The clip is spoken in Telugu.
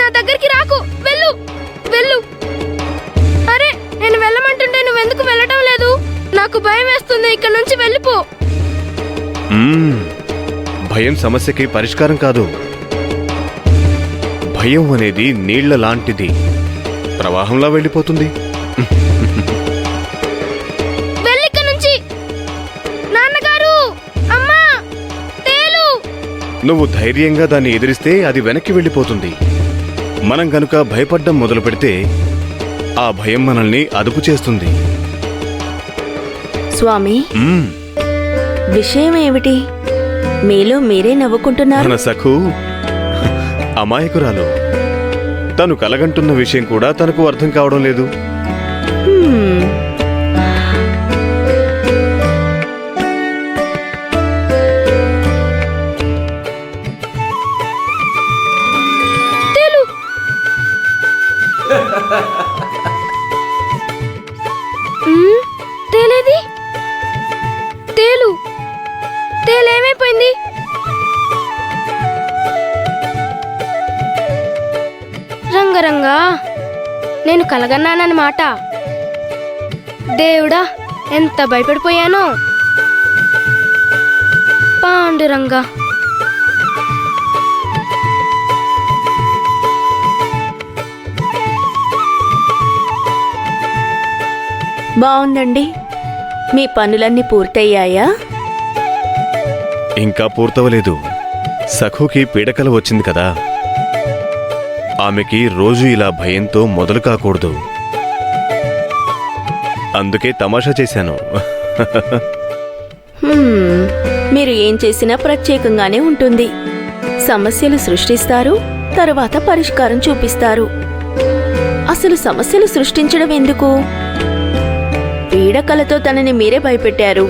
నా దగ్గరికి రాకు, వెళ్ళు వెళ్ళు. అరే, నేను వెళ్ళమంటుంటే నువ్వెందుకు వెళ్ళటం లేదు? నాకు భయం వేస్తుంది, ఇక్కడ నుంచి వెళ్ళిపో. భయం సమస్యకి పరిష్కారం కాదు. భయం అనేది నీళ్ల లాంటిది, ప్రవాహంలా వెళ్ళిపోతుంది. వెళ్ళిక్క నుంచి. నాన్నగారు, అమ్మా, తేలు. నువ్వు ధైర్యంగా దాన్ని ఎదిరిస్తే అది వెనక్కి వెళ్ళిపోతుంది. మనం గనుక భయపడ్డం మొదలు పెడితే ఆ భయం మనల్ని అదుపు చేస్తుంది. స్వామి, విషయం ఏమిటి? మీలో మీరే నవ్వుకుంటున్నారు. మన సఖు అమాయకురాలు. తను కలగంటున్న విషయం కూడా తనకు అర్థం కావడం లేదు. తేలు. తేలేది? తేలు తేలేమైపోయింది? రంగరంగా, నేను కలగన్నానన్నమాట. దేవుడా, ఎంత భయపడిపోయానో. పాండురంగా. బావుందండి. మీ పనులన్నీ పూర్తయ్యాయా? ఇంకా పూర్తవలేదు. సఖుకి పీడకల వచ్చింది కదా, ఆమెకి రోజు ఇలా భయంతో మొదలు కాకూడదు. అందుకే తమాషా చేశాను. మీరు ఏం చేసినా ప్రత్యేకంగానే ఉంటుంది. సమస్యలు సృష్టిస్తారు, తర్వాత పరిష్కారం చూపిస్తారు. అసలు సమస్యలు సృష్టించడం ఎందుకు? పీడకలతో తనని మీరే భయపెట్టారు.